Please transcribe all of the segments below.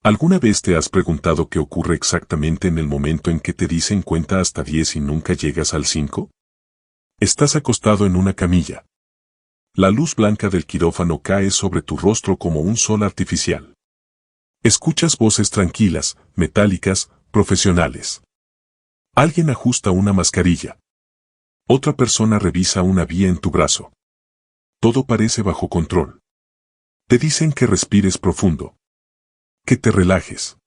¿Alguna vez te has preguntado qué ocurre exactamente en el momento en que te dicen cuenta hasta 10 y nunca llegas al 5? Estás acostado en una camilla. La luz blanca del quirófano cae sobre tu rostro como un sol artificial. Escuchas voces tranquilas, metálicas, profesionales. Alguien ajusta una mascarilla. Otra persona revisa una vía en tu brazo. Todo parece bajo control. Te dicen que respires profundo. Que te relajes.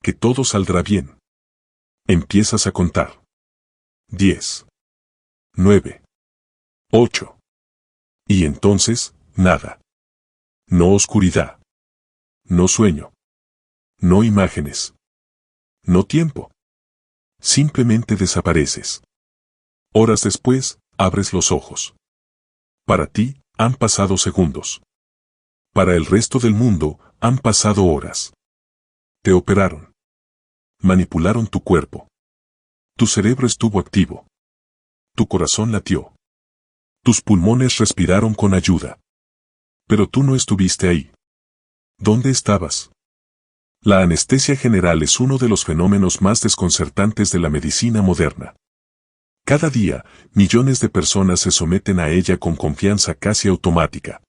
Que todo saldrá bien. Empiezas a contar. 10. 9. 8. Y entonces, nada. No oscuridad. No sueño. No imágenes. No tiempo. Simplemente desapareces. Horas después, abres los ojos. Para ti, han pasado segundos. Para el resto del mundo, han pasado horas. Te operaron. Manipularon tu cuerpo. Tu cerebro estuvo activo. Tu corazón latió. Tus pulmones respiraron con ayuda. Pero tú no estuviste ahí. ¿Dónde estabas? La anestesia general es uno de los fenómenos más desconcertantes de la medicina moderna. Cada día, millones de personas se someten a ella con confianza casi automática.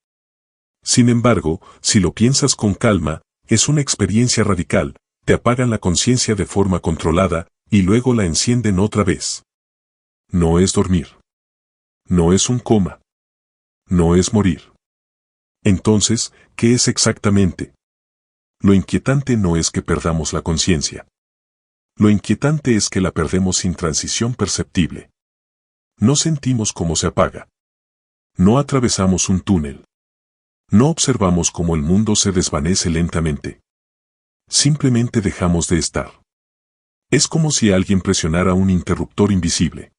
Sin embargo, si lo piensas con calma, es una experiencia radical, te apagan la conciencia de forma controlada, y luego la encienden otra vez. No es dormir. No es un coma. No es morir. Entonces, ¿qué es exactamente? Lo inquietante no es que perdamos la conciencia. Lo inquietante es que la perdemos sin transición perceptible. No sentimos cómo se apaga. No atravesamos un túnel. No observamos cómo el mundo se desvanece lentamente. Simplemente dejamos de estar. Es como si alguien presionara un interruptor invisible.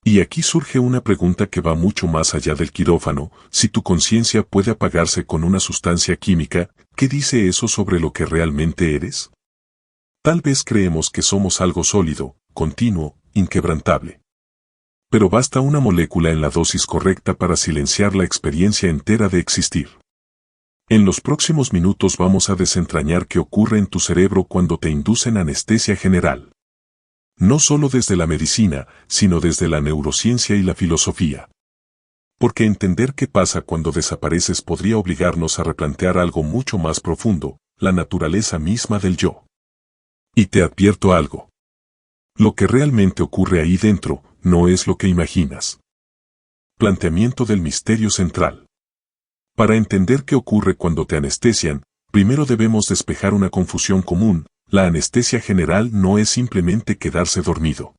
Y aquí surge una pregunta que va mucho más allá del quirófano: si tu conciencia puede apagarse con una sustancia química, ¿qué dice eso sobre lo que realmente eres? Tal vez creemos que somos algo sólido, continuo, inquebrantable. Pero basta una molécula en la dosis correcta para silenciar la experiencia entera de existir. En los próximos minutos vamos a desentrañar qué ocurre en tu cerebro cuando te inducen anestesia general. No solo desde la medicina, sino desde la neurociencia y la filosofía. Porque entender qué pasa cuando desapareces podría obligarnos a replantear algo mucho más profundo, la naturaleza misma del yo. Y te advierto algo. Lo que realmente ocurre ahí dentro, no es lo que imaginas. Planteamiento del misterio central. Para entender qué ocurre cuando te anestesian, primero debemos despejar una confusión común: la anestesia general no es simplemente quedarse dormido.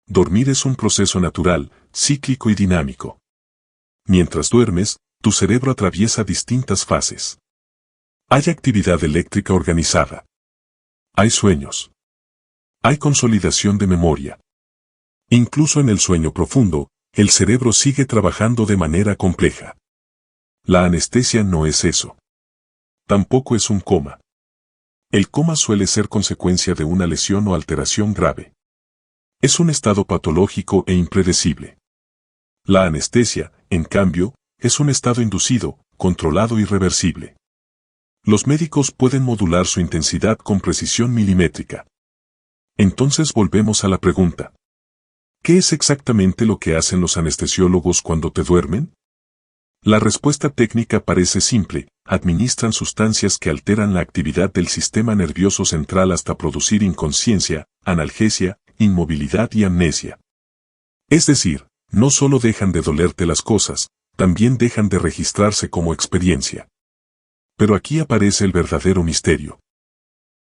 Dormir es un proceso natural, cíclico y dinámico. Mientras duermes, tu cerebro atraviesa distintas fases. Hay actividad eléctrica organizada. Hay sueños. Hay consolidación de memoria. Incluso en el sueño profundo, el cerebro sigue trabajando de manera compleja. La anestesia no es eso. Tampoco es un coma. El coma suele ser consecuencia de una lesión o alteración grave. Es un estado patológico e impredecible. La anestesia, en cambio, es un estado inducido, controlado y reversible. Los médicos pueden modular su intensidad con precisión milimétrica. Entonces volvemos a la pregunta: ¿qué es exactamente lo que hacen los anestesiólogos cuando te duermen? La respuesta técnica parece simple: administran sustancias que alteran la actividad del sistema nervioso central hasta producir inconsciencia, analgesia, inmovilidad y amnesia. Es decir, no solo dejan de dolerte las cosas, también dejan de registrarse como experiencia. Pero aquí aparece el verdadero misterio.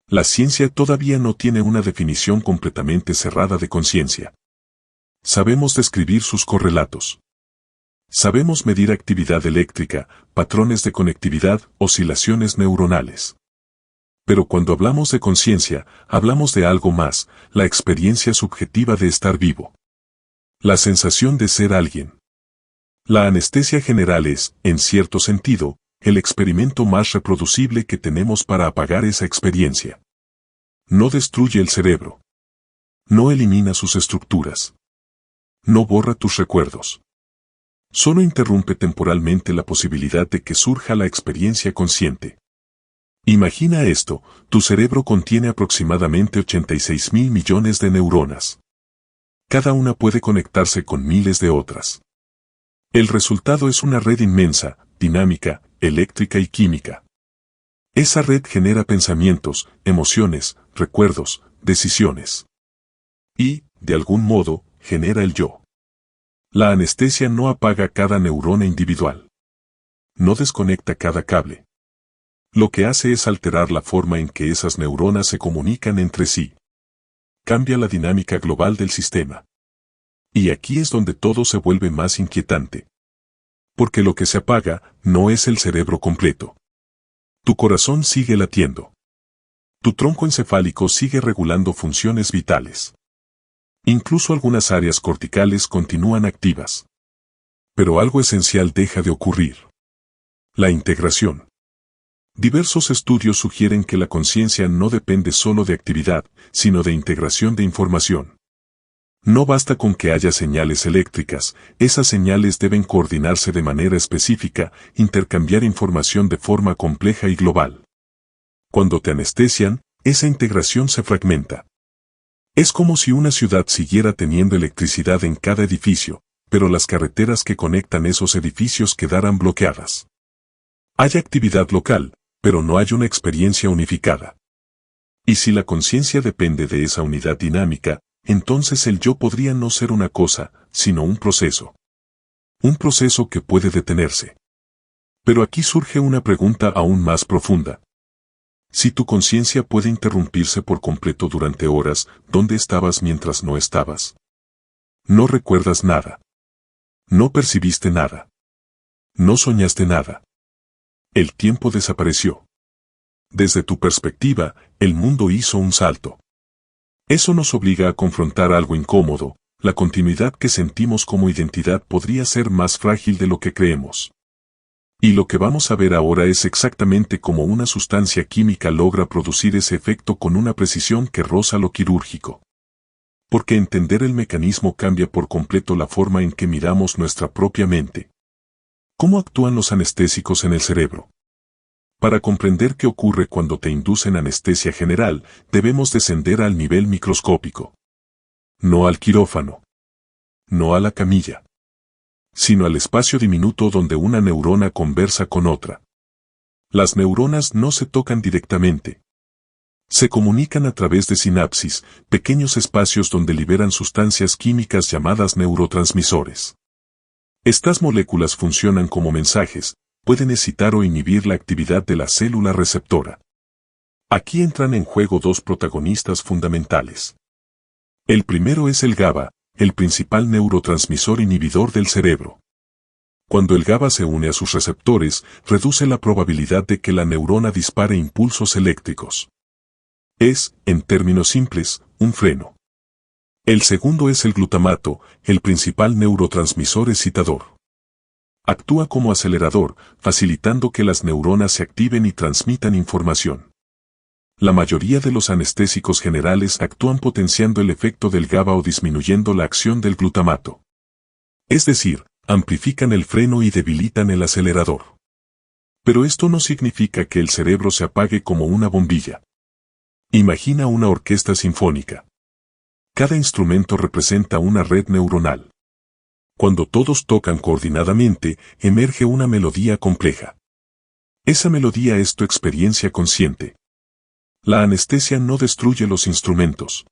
La ciencia todavía no tiene una definición completamente cerrada de conciencia. Sabemos describir sus correlatos. Sabemos medir actividad eléctrica, patrones de conectividad, oscilaciones neuronales. Pero cuando hablamos de conciencia, hablamos de algo más: la experiencia subjetiva de estar vivo. La sensación de ser alguien. La anestesia general es, en cierto sentido, el experimento más reproducible que tenemos para apagar esa experiencia. No destruye el cerebro. No elimina sus estructuras. No borra tus recuerdos. Solo interrumpe temporalmente la posibilidad de que surja la experiencia consciente. Imagina esto, tu cerebro contiene aproximadamente 86.000 millones de neuronas. Cada una puede conectarse con miles de otras. El resultado es una red inmensa, dinámica, eléctrica y química. Esa red genera pensamientos, emociones, recuerdos, decisiones. Y, de algún modo, genera el yo. La anestesia no apaga cada neurona individual. No desconecta cada cable. Lo que hace es alterar la forma en que esas neuronas se comunican entre sí. Cambia la dinámica global del sistema. Y aquí es donde todo se vuelve más inquietante. Porque lo que se apaga no es el cerebro completo. Tu corazón sigue latiendo. Tu tronco encefálico sigue regulando funciones vitales. Incluso algunas áreas corticales continúan activas. Pero algo esencial deja de ocurrir. La integración. Diversos estudios sugieren que la conciencia no depende solo de actividad, sino de integración de información. No basta con que haya señales eléctricas, esas señales deben coordinarse de manera específica, intercambiar información de forma compleja y global. Cuando te anestesian, esa integración se fragmenta. Es como si una ciudad siguiera teniendo electricidad en cada edificio, pero las carreteras que conectan esos edificios quedaran bloqueadas. Hay actividad local, pero no hay una experiencia unificada. Y si la conciencia depende de esa unidad dinámica, entonces el yo podría no ser una cosa, sino un proceso. Un proceso que puede detenerse. Pero aquí surge una pregunta aún más profunda. Si tu conciencia puede interrumpirse por completo durante horas, ¿dónde estabas mientras no estabas? No recuerdas nada. No percibiste nada. No soñaste nada. El tiempo desapareció. Desde tu perspectiva, el mundo hizo un salto. Eso nos obliga a confrontar algo incómodo, la continuidad que sentimos como identidad podría ser más frágil de lo que creemos. Y lo que vamos a ver ahora es exactamente cómo una sustancia química logra producir ese efecto con una precisión que roza lo quirúrgico. Porque entender el mecanismo cambia por completo la forma en que miramos nuestra propia mente. ¿Cómo actúan los anestésicos en el cerebro? Para comprender qué ocurre cuando te inducen anestesia general, debemos descender al nivel microscópico. No al quirófano. No a la camilla. Sino al espacio diminuto donde una neurona conversa con otra. Las neuronas no se tocan directamente. Se comunican a través de sinapsis, pequeños espacios donde liberan sustancias químicas llamadas neurotransmisores. Estas moléculas funcionan como mensajes, pueden excitar o inhibir la actividad de la célula receptora. Aquí entran en juego dos protagonistas fundamentales. El primero es el GABA, el principal neurotransmisor inhibidor del cerebro. Cuando el GABA se une a sus receptores, reduce la probabilidad de que la neurona dispare impulsos eléctricos. Es, en términos simples, un freno. El segundo es el glutamato, el principal neurotransmisor excitador. Actúa como acelerador, facilitando que las neuronas se activen y transmitan información. La mayoría de los anestésicos generales actúan potenciando el efecto del GABA o disminuyendo la acción del glutamato. Es decir, amplifican el freno y debilitan el acelerador. Pero esto no significa que el cerebro se apague como una bombilla. Imagina una orquesta sinfónica. Cada instrumento representa una red neuronal. Cuando todos tocan coordinadamente, emerge una melodía compleja. Esa melodía es tu experiencia consciente. La anestesia no destruye los instrumentos.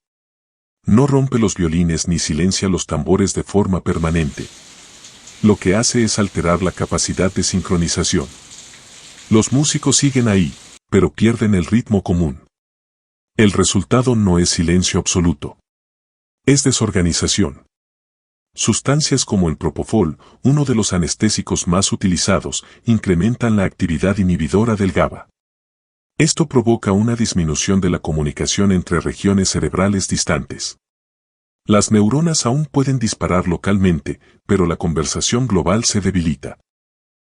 No rompe los violines ni silencia los tambores de forma permanente. Lo que hace es alterar la capacidad de sincronización. Los músicos siguen ahí, pero pierden el ritmo común. El resultado no es silencio absoluto. Es desorganización. Sustancias como el propofol, uno de los anestésicos más utilizados, incrementan la actividad inhibidora del GABA. Esto provoca una disminución de la comunicación entre regiones cerebrales distantes. Las neuronas aún pueden disparar localmente, pero la conversación global se debilita.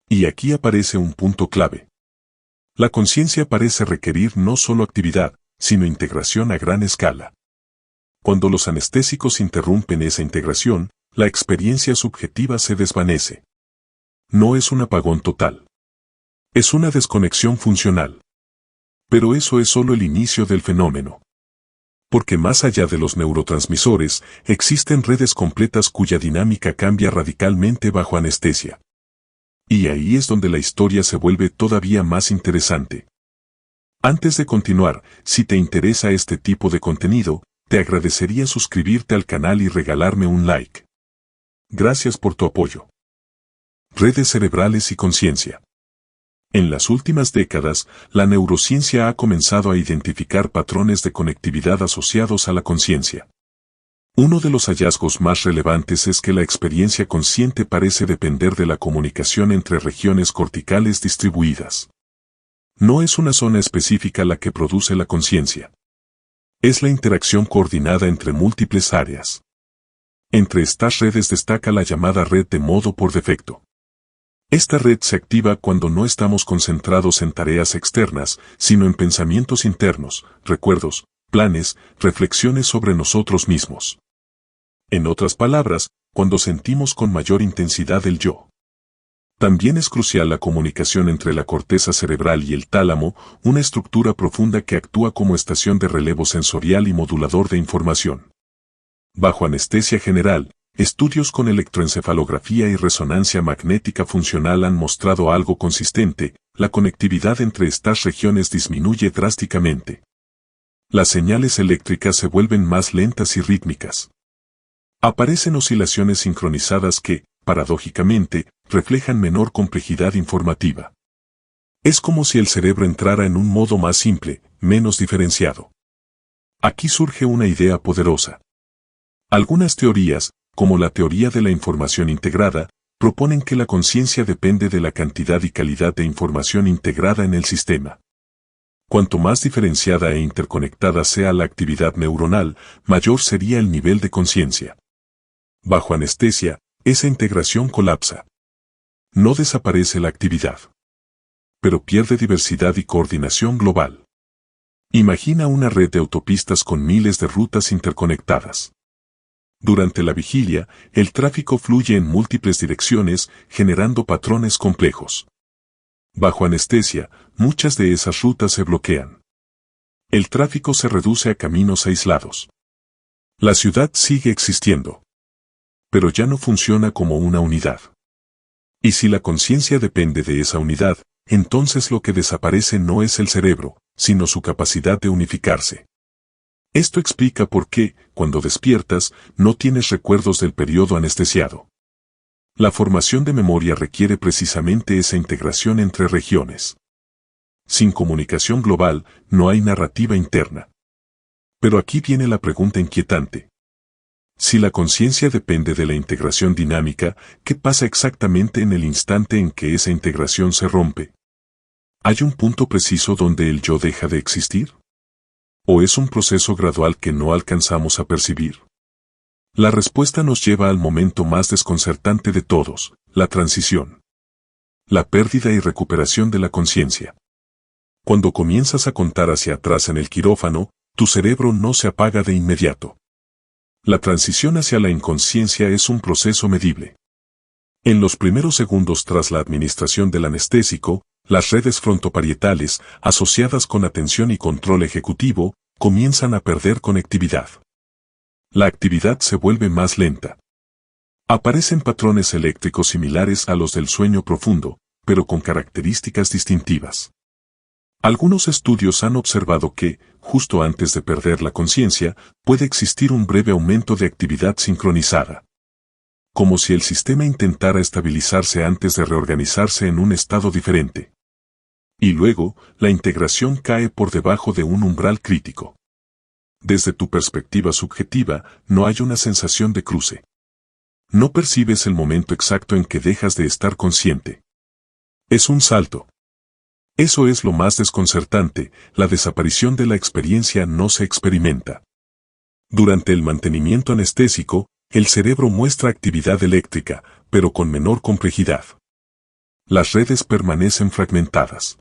Y aquí aparece un punto clave. La conciencia parece requerir no solo actividad, sino integración a gran escala. Cuando los anestésicos interrumpen esa integración, la experiencia subjetiva se desvanece. No es un apagón total. Es una desconexión funcional. Pero eso es solo el inicio del fenómeno. Porque más allá de los neurotransmisores, existen redes completas cuya dinámica cambia radicalmente bajo anestesia. Y ahí es donde la historia se vuelve todavía más interesante. Antes de continuar, si te interesa este tipo de contenido, te agradecería suscribirte al canal y regalarme un like. Gracias por tu apoyo. Redes cerebrales y conciencia. En las últimas décadas, la neurociencia ha comenzado a identificar patrones de conectividad asociados a la conciencia. Uno de los hallazgos más relevantes es que la experiencia consciente parece depender de la comunicación entre regiones corticales distribuidas. No es una zona específica la que produce la conciencia. Es la interacción coordinada entre múltiples áreas. Entre estas redes destaca la llamada red de modo por defecto. Esta red se activa cuando no estamos concentrados en tareas externas, sino en pensamientos internos, recuerdos, planes, reflexiones sobre nosotros mismos. En otras palabras, cuando sentimos con mayor intensidad el yo. También es crucial la comunicación entre la corteza cerebral y el tálamo, una estructura profunda que actúa como estación de relevo sensorial y modulador de información. Bajo anestesia general, estudios con electroencefalografía y resonancia magnética funcional han mostrado algo consistente: la conectividad entre estas regiones disminuye drásticamente. Las señales eléctricas se vuelven más lentas y rítmicas. Aparecen oscilaciones sincronizadas que, paradójicamente, reflejan menor complejidad informativa. Es como si el cerebro entrara en un modo más simple, menos diferenciado. Aquí surge una idea poderosa. Algunas teorías, como la teoría de la información integrada, proponen que la conciencia depende de la cantidad y calidad de información integrada en el sistema. Cuanto más diferenciada e interconectada sea la actividad neuronal, mayor sería el nivel de conciencia. Bajo anestesia, esa integración colapsa. No desaparece la actividad, pero pierde diversidad y coordinación global. Imagina una red de autopistas con miles de rutas interconectadas. Durante la vigilia, el tráfico fluye en múltiples direcciones, generando patrones complejos. Bajo anestesia, muchas de esas rutas se bloquean. El tráfico se reduce a caminos aislados. La ciudad sigue existiendo, pero ya no funciona como una unidad. Y si la conciencia depende de esa unidad, entonces lo que desaparece no es el cerebro, sino su capacidad de unificarse. Esto explica por qué, cuando despiertas, no tienes recuerdos del periodo anestesiado. La formación de memoria requiere precisamente esa integración entre regiones. Sin comunicación global, no hay narrativa interna. Pero aquí viene la pregunta inquietante. Si la conciencia depende de la integración dinámica, ¿qué pasa exactamente en el instante en que esa integración se rompe? ¿Hay un punto preciso donde el yo deja de existir? ¿O es un proceso gradual que no alcanzamos a percibir? La respuesta nos lleva al momento más desconcertante de todos: la transición. La pérdida y recuperación de la conciencia. Cuando comienzas a contar hacia atrás en el quirófano, tu cerebro no se apaga de inmediato. La transición hacia la inconsciencia es un proceso medible. En los primeros segundos tras la administración del anestésico, las redes frontoparietales, asociadas con atención y control ejecutivo, comienzan a perder conectividad. La actividad se vuelve más lenta. Aparecen patrones eléctricos similares a los del sueño profundo, pero con características distintivas. Algunos estudios han observado que, justo antes de perder la conciencia, puede existir un breve aumento de actividad sincronizada. Como si el sistema intentara estabilizarse antes de reorganizarse en un estado diferente. Y luego, la integración cae por debajo de un umbral crítico. Desde tu perspectiva subjetiva, no hay una sensación de cruce. No percibes el momento exacto en que dejas de estar consciente. Es un salto. Eso es lo más desconcertante: la desaparición de la experiencia no se experimenta. Durante el mantenimiento anestésico, el cerebro muestra actividad eléctrica, pero con menor complejidad. Las redes permanecen fragmentadas.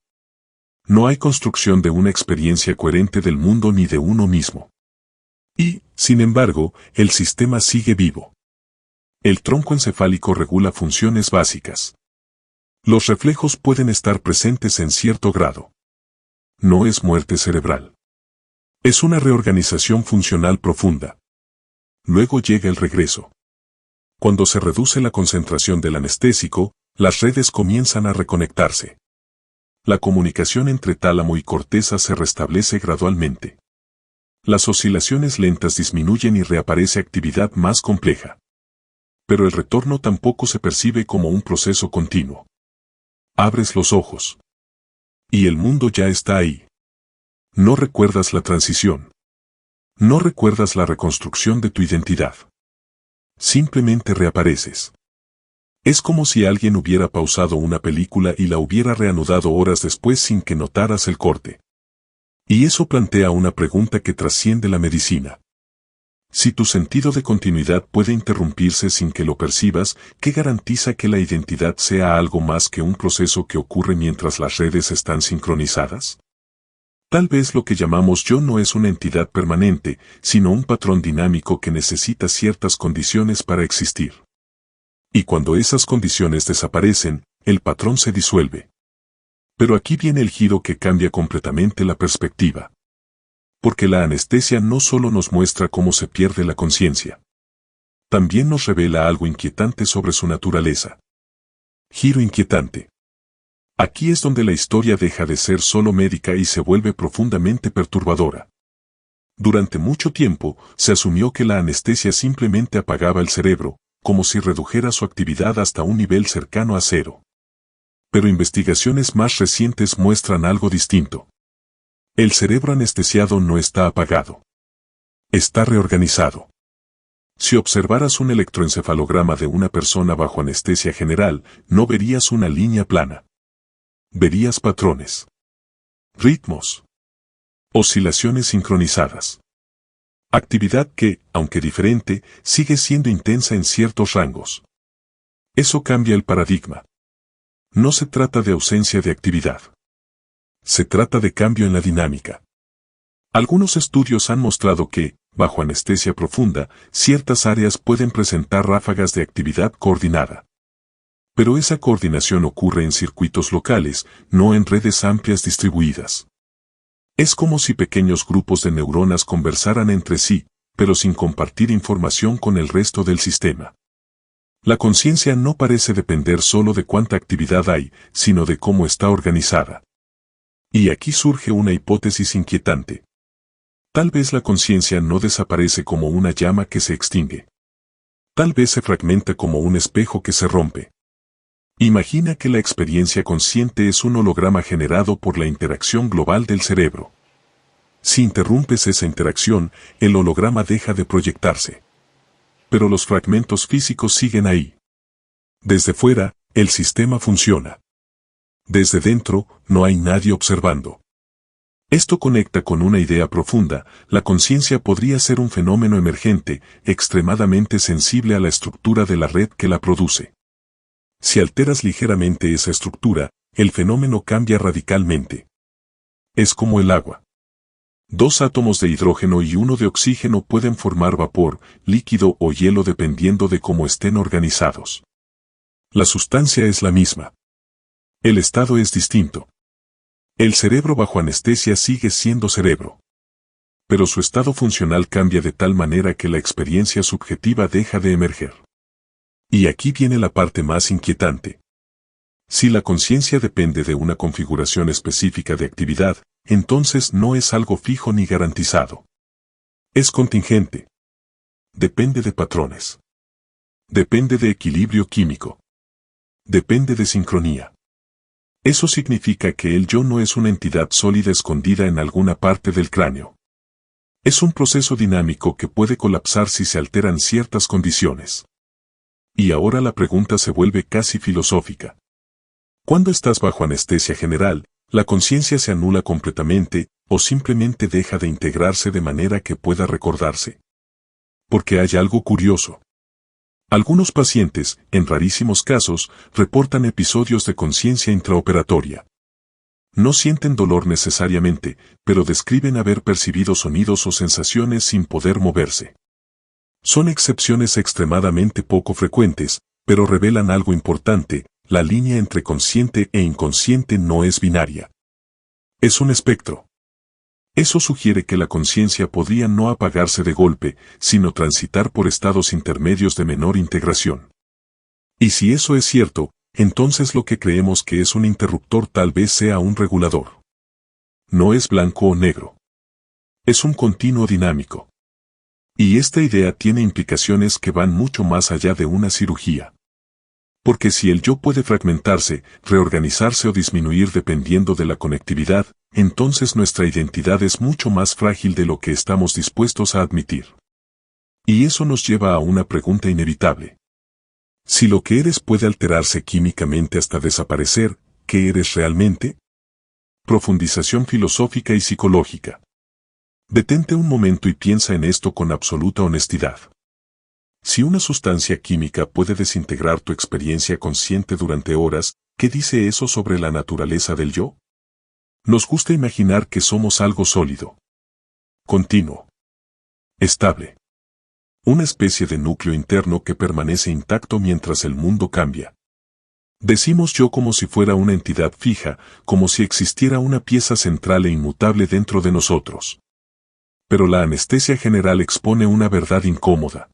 No hay construcción de una experiencia coherente del mundo ni de uno mismo. Y, sin embargo, el sistema sigue vivo. El tronco encefálico regula funciones básicas. Los reflejos pueden estar presentes en cierto grado. No es muerte cerebral. Es una reorganización funcional profunda. Luego llega el regreso. Cuando se reduce la concentración del anestésico, las redes comienzan a reconectarse. La comunicación entre tálamo y corteza se restablece gradualmente. Las oscilaciones lentas disminuyen y reaparece actividad más compleja. Pero el retorno tampoco se percibe como un proceso continuo. Abres los ojos. Y el mundo ya está ahí. No recuerdas la transición. No recuerdas la reconstrucción de tu identidad. Simplemente reapareces. Es como si alguien hubiera pausado una película y la hubiera reanudado horas después sin que notaras el corte. Y eso plantea una pregunta que trasciende la medicina. Si tu sentido de continuidad puede interrumpirse sin que lo percibas, ¿qué garantiza que la identidad sea algo más que un proceso que ocurre mientras las redes están sincronizadas? Tal vez lo que llamamos yo no es una entidad permanente, sino un patrón dinámico que necesita ciertas condiciones para existir. Y cuando esas condiciones desaparecen, el patrón se disuelve. Pero aquí viene el giro que cambia completamente la perspectiva. Porque la anestesia no solo nos muestra cómo se pierde la conciencia. También nos revela algo inquietante sobre su naturaleza. Giro inquietante. Aquí es donde la historia deja de ser solo médica y se vuelve profundamente perturbadora. Durante mucho tiempo, se asumió que la anestesia simplemente apagaba el cerebro, como si redujera su actividad hasta un nivel cercano a cero. Pero investigaciones más recientes muestran algo distinto. El cerebro anestesiado no está apagado. Está reorganizado. Si observaras un electroencefalograma de una persona bajo anestesia general, no verías una línea plana. Verías patrones. Ritmos. Oscilaciones sincronizadas. Actividad que, aunque diferente, sigue siendo intensa en ciertos rangos. Eso cambia el paradigma. No se trata de ausencia de actividad. Se trata de cambio en la dinámica. Algunos estudios han mostrado que, bajo anestesia profunda, ciertas áreas pueden presentar ráfagas de actividad coordinada. Pero esa coordinación ocurre en circuitos locales, no en redes amplias distribuidas. Es como si pequeños grupos de neuronas conversaran entre sí, pero sin compartir información con el resto del sistema. La conciencia no parece depender solo de cuánta actividad hay, sino de cómo está organizada. Y aquí surge una hipótesis inquietante. Tal vez la conciencia no desaparece como una llama que se extingue. Tal vez se fragmenta como un espejo que se rompe. Imagina que la experiencia consciente es un holograma generado por la interacción global del cerebro. Si interrumpes esa interacción, el holograma deja de proyectarse. Pero los fragmentos físicos siguen ahí. Desde fuera, el sistema funciona. Desde dentro, no hay nadie observando. Esto conecta con una idea profunda: la conciencia podría ser un fenómeno emergente, extremadamente sensible a la estructura de la red que la produce. Si alteras ligeramente esa estructura, el fenómeno cambia radicalmente. Es como el agua. Dos átomos de hidrógeno y uno de oxígeno pueden formar vapor, líquido o hielo dependiendo de cómo estén organizados. La sustancia es la misma. El estado es distinto. El cerebro bajo anestesia sigue siendo cerebro. Pero su estado funcional cambia de tal manera que la experiencia subjetiva deja de emerger. Y aquí viene la parte más inquietante. Si la conciencia depende de una configuración específica de actividad, entonces no es algo fijo ni garantizado. Es contingente. Depende de patrones. Depende de equilibrio químico. Depende de sincronía. Eso significa que el yo no es una entidad sólida escondida en alguna parte del cráneo. Es un proceso dinámico que puede colapsar si se alteran ciertas condiciones. Y ahora la pregunta se vuelve casi filosófica. Cuando estás bajo anestesia general, ¿la conciencia se anula completamente, o simplemente deja de integrarse de manera que pueda recordarse? Porque hay algo curioso. Algunos pacientes, en rarísimos casos, reportan episodios de conciencia intraoperatoria. No sienten dolor necesariamente, pero describen haber percibido sonidos o sensaciones sin poder moverse. Son excepciones extremadamente poco frecuentes, pero revelan algo importante: la línea entre consciente e inconsciente no es binaria. Es un espectro. Eso sugiere que la conciencia podría no apagarse de golpe, sino transitar por estados intermedios de menor integración. Y si eso es cierto, entonces lo que creemos que es un interruptor tal vez sea un regulador. No es blanco o negro. Es un continuo dinámico. Y esta idea tiene implicaciones que van mucho más allá de una cirugía. Porque si el yo puede fragmentarse, reorganizarse o disminuir dependiendo de la conectividad, entonces nuestra identidad es mucho más frágil de lo que estamos dispuestos a admitir. Y eso nos lleva a una pregunta inevitable. Si lo que eres puede alterarse químicamente hasta desaparecer, ¿qué eres realmente? Profundización filosófica y psicológica. Detente un momento y piensa en esto con absoluta honestidad. Si una sustancia química puede desintegrar tu experiencia consciente durante horas, ¿qué dice eso sobre la naturaleza del yo? Nos gusta imaginar que somos algo sólido, continuo, estable. Una especie de núcleo interno que permanece intacto mientras el mundo cambia. Decimos yo como si fuera una entidad fija, como si existiera una pieza central e inmutable dentro de nosotros. Pero la anestesia general expone una verdad incómoda.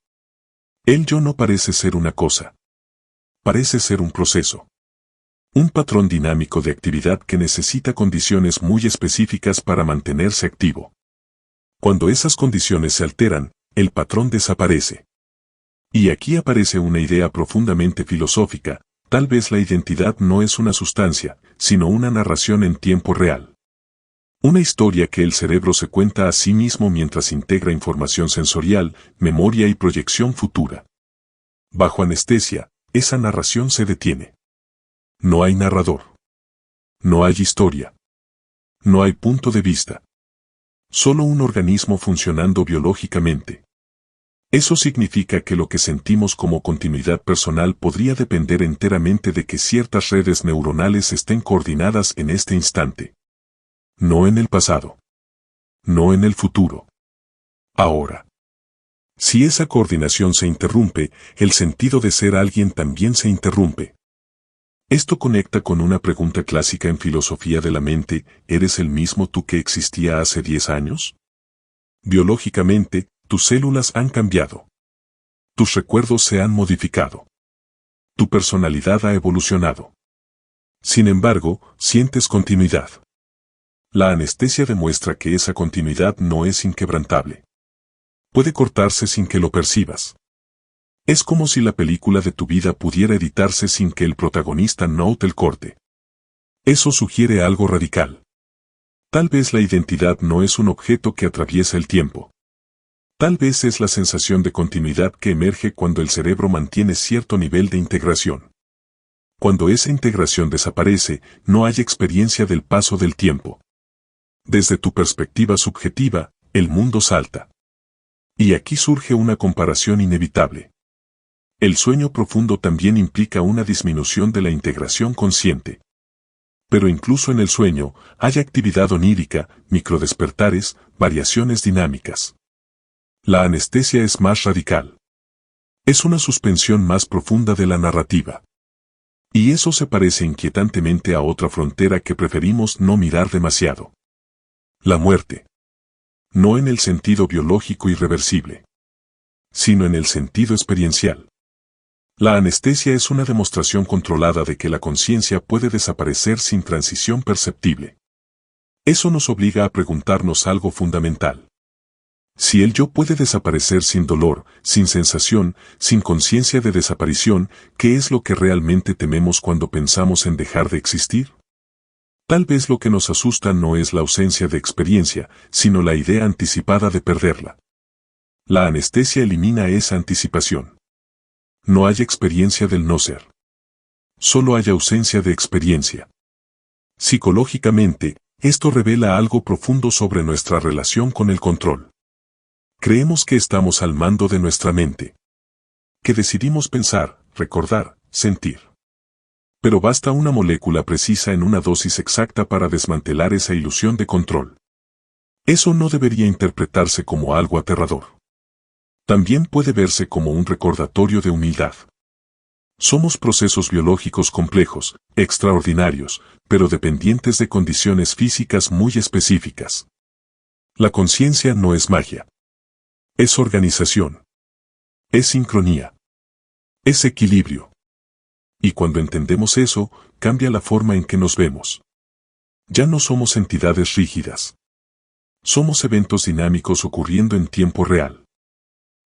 El yo no parece ser una cosa. Parece ser un proceso. Un patrón dinámico de actividad que necesita condiciones muy específicas para mantenerse activo. Cuando esas condiciones se alteran, el patrón desaparece. Y aquí aparece una idea profundamente filosófica, tal vez la identidad no es una sustancia, sino una narración en tiempo real. Una historia que el cerebro se cuenta a sí mismo mientras integra información sensorial, memoria y proyección futura. Bajo anestesia, esa narración se detiene. No hay narrador. No hay historia. No hay punto de vista. Solo un organismo funcionando biológicamente. Eso significa que lo que sentimos como continuidad personal podría depender enteramente de que ciertas redes neuronales estén coordinadas en este instante. No en el pasado. No en el futuro. Ahora. Si esa coordinación se interrumpe, el sentido de ser alguien también se interrumpe. Esto conecta con una pregunta clásica en filosofía de la mente: ¿eres el mismo tú que existía hace 10 años? Biológicamente, tus células han cambiado. Tus recuerdos se han modificado. Tu personalidad ha evolucionado. Sin embargo, sientes continuidad. La anestesia demuestra que esa continuidad no es inquebrantable. Puede cortarse sin que lo percibas. Es como si la película de tu vida pudiera editarse sin que el protagonista note el corte. Eso sugiere algo radical. Tal vez la identidad no es un objeto que atraviesa el tiempo. Tal vez es la sensación de continuidad que emerge cuando el cerebro mantiene cierto nivel de integración. Cuando esa integración desaparece, no hay experiencia del paso del tiempo. Desde tu perspectiva subjetiva, el mundo salta. Y aquí surge una comparación inevitable. El sueño profundo también implica una disminución de la integración consciente. Pero incluso en el sueño, hay actividad onírica, microdespertares, variaciones dinámicas. La anestesia es más radical. Es una suspensión más profunda de la narrativa. Y eso se parece inquietantemente a otra frontera que preferimos no mirar demasiado. La muerte. No en el sentido biológico irreversible, sino en el sentido experiencial. La anestesia es una demostración controlada de que la conciencia puede desaparecer sin transición perceptible. Eso nos obliga a preguntarnos algo fundamental. Si el yo puede desaparecer sin dolor, sin sensación, sin conciencia de desaparición, ¿qué es lo que realmente tememos cuando pensamos en dejar de existir? Tal vez lo que nos asusta no es la ausencia de experiencia, sino la idea anticipada de perderla. La anestesia elimina esa anticipación. No hay experiencia del no ser. Solo hay ausencia de experiencia. Psicológicamente, esto revela algo profundo sobre nuestra relación con el control. Creemos que estamos al mando de nuestra mente. Que decidimos pensar, recordar, sentir. Pero basta una molécula precisa en una dosis exacta para desmantelar esa ilusión de control. Eso no debería interpretarse como algo aterrador. También puede verse como un recordatorio de humildad. Somos procesos biológicos complejos, extraordinarios, pero dependientes de condiciones físicas muy específicas. La conciencia no es magia. Es organización. Es sincronía. Es equilibrio. Y cuando entendemos eso, cambia la forma en que nos vemos. Ya no somos entidades rígidas. Somos eventos dinámicos ocurriendo en tiempo real.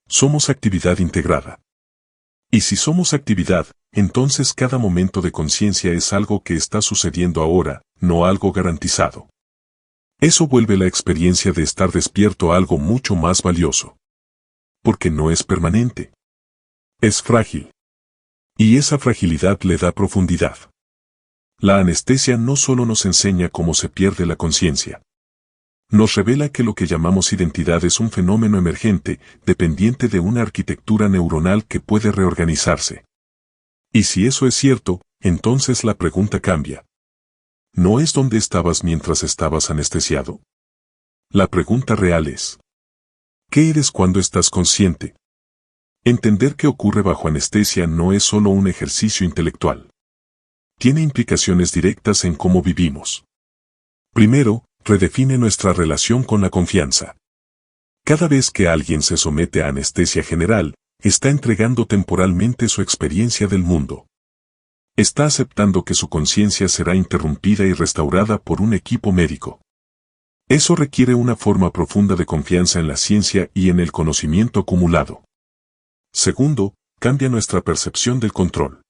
Somos actividad integrada. Y si somos actividad, entonces cada momento de conciencia es algo que está sucediendo ahora, no algo garantizado. Eso vuelve la experiencia de estar despierto a algo mucho más valioso. Porque no es permanente. Es frágil. Y esa fragilidad le da profundidad. La anestesia no solo nos enseña cómo se pierde la conciencia. Nos revela que lo que llamamos identidad es un fenómeno emergente, dependiente de una arquitectura neuronal que puede reorganizarse. Y si eso es cierto, entonces la pregunta cambia. ¿No es dónde estabas mientras estabas anestesiado? La pregunta real es: ¿qué eres cuando estás consciente? Entender qué ocurre bajo anestesia no es solo un ejercicio intelectual. Tiene implicaciones directas en cómo vivimos. Primero, redefine nuestra relación con la confianza. Cada vez que alguien se somete a anestesia general, está entregando temporalmente su experiencia del mundo. Está aceptando que su conciencia será interrumpida y restaurada por un equipo médico. Eso requiere una forma profunda de confianza en la ciencia y en el conocimiento acumulado. Segundo, cambia nuestra percepción del control.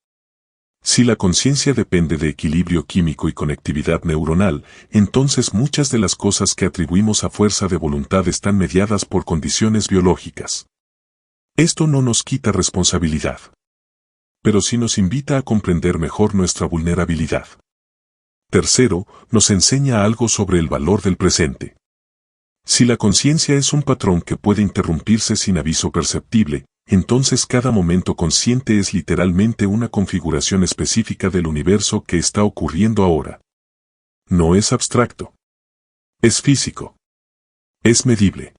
Si la conciencia depende de equilibrio químico y conectividad neuronal, entonces muchas de las cosas que atribuimos a fuerza de voluntad están mediadas por condiciones biológicas. Esto no nos quita responsabilidad, pero sí nos invita a comprender mejor nuestra vulnerabilidad. Tercero, nos enseña algo sobre el valor del presente. Si la conciencia es un patrón que puede interrumpirse sin aviso perceptible, entonces cada momento consciente es literalmente una configuración específica del universo que está ocurriendo ahora. No es abstracto. Es físico. Es medible.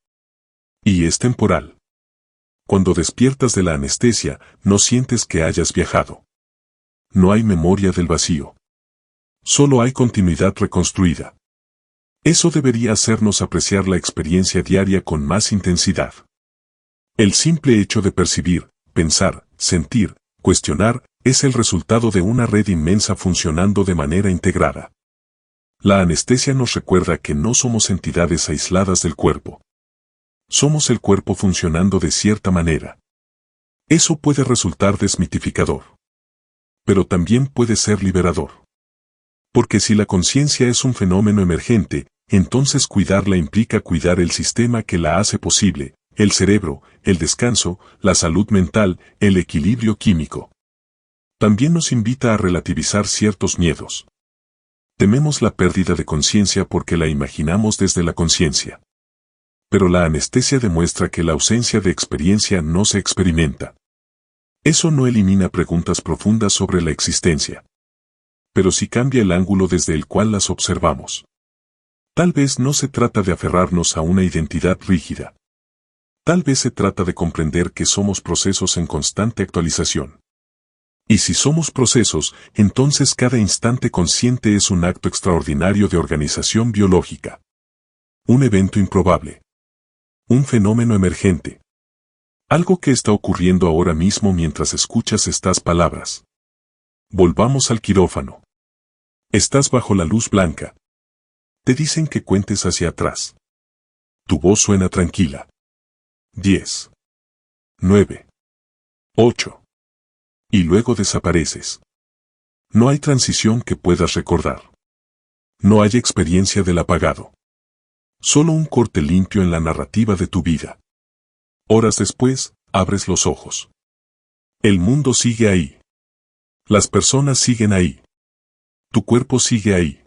Y es temporal. Cuando despiertas de la anestesia, no sientes que hayas viajado. No hay memoria del vacío. Solo hay continuidad reconstruida. Eso debería hacernos apreciar la experiencia diaria con más intensidad. El simple hecho de percibir, pensar, sentir, cuestionar, es el resultado de una red inmensa funcionando de manera integrada. La anestesia nos recuerda que no somos entidades aisladas del cuerpo. Somos el cuerpo funcionando de cierta manera. Eso puede resultar desmitificador. Pero también puede ser liberador. Porque si la conciencia es un fenómeno emergente, entonces cuidarla implica cuidar el sistema que la hace posible, el cerebro, el descanso, la salud mental, el equilibrio químico. También nos invita a relativizar ciertos miedos. Tememos la pérdida de conciencia porque la imaginamos desde la conciencia. Pero la anestesia demuestra que la ausencia de experiencia no se experimenta. Eso no elimina preguntas profundas sobre la existencia. Pero sí cambia el ángulo desde el cual las observamos. Tal vez no se trata de aferrarnos a una identidad rígida. Tal vez se trata de comprender que somos procesos en constante actualización. Y si somos procesos, entonces cada instante consciente es un acto extraordinario de organización biológica. Un evento improbable. Un fenómeno emergente. Algo que está ocurriendo ahora mismo mientras escuchas estas palabras. Volvamos al quirófano. Estás bajo la luz blanca. Te dicen que cuentes hacia atrás. Tu voz suena tranquila. 10. 9. 8. Y luego desapareces. No hay transición que puedas recordar. No hay experiencia del apagado. Solo un corte limpio en la narrativa de tu vida. Horas después, abres los ojos. El mundo sigue ahí. Las personas siguen ahí. Tu cuerpo sigue ahí.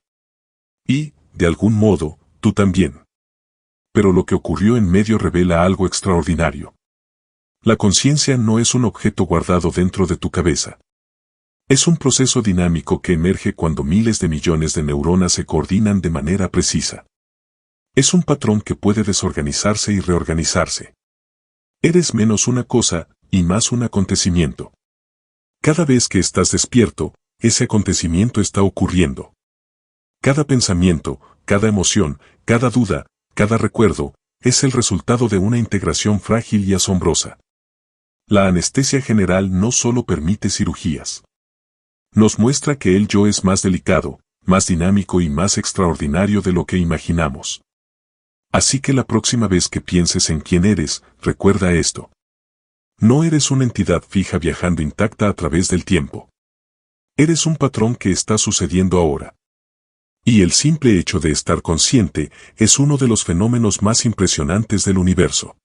Y, de algún modo, tú también. Pero lo que ocurrió en medio revela algo extraordinario. La conciencia no es un objeto guardado dentro de tu cabeza. Es un proceso dinámico que emerge cuando miles de millones de neuronas se coordinan de manera precisa. Es un patrón que puede desorganizarse y reorganizarse. Eres menos una cosa, y más un acontecimiento. Cada vez que estás despierto, ese acontecimiento está ocurriendo. Cada pensamiento, cada emoción, cada duda, cada recuerdo, es el resultado de una integración frágil y asombrosa. La anestesia general no solo permite cirugías. Nos muestra que el yo es más delicado, más dinámico y más extraordinario de lo que imaginamos. Así que la próxima vez que pienses en quién eres, recuerda esto. No eres una entidad fija viajando intacta a través del tiempo. Eres un patrón que está sucediendo ahora. Y el simple hecho de estar consciente es uno de los fenómenos más impresionantes del universo.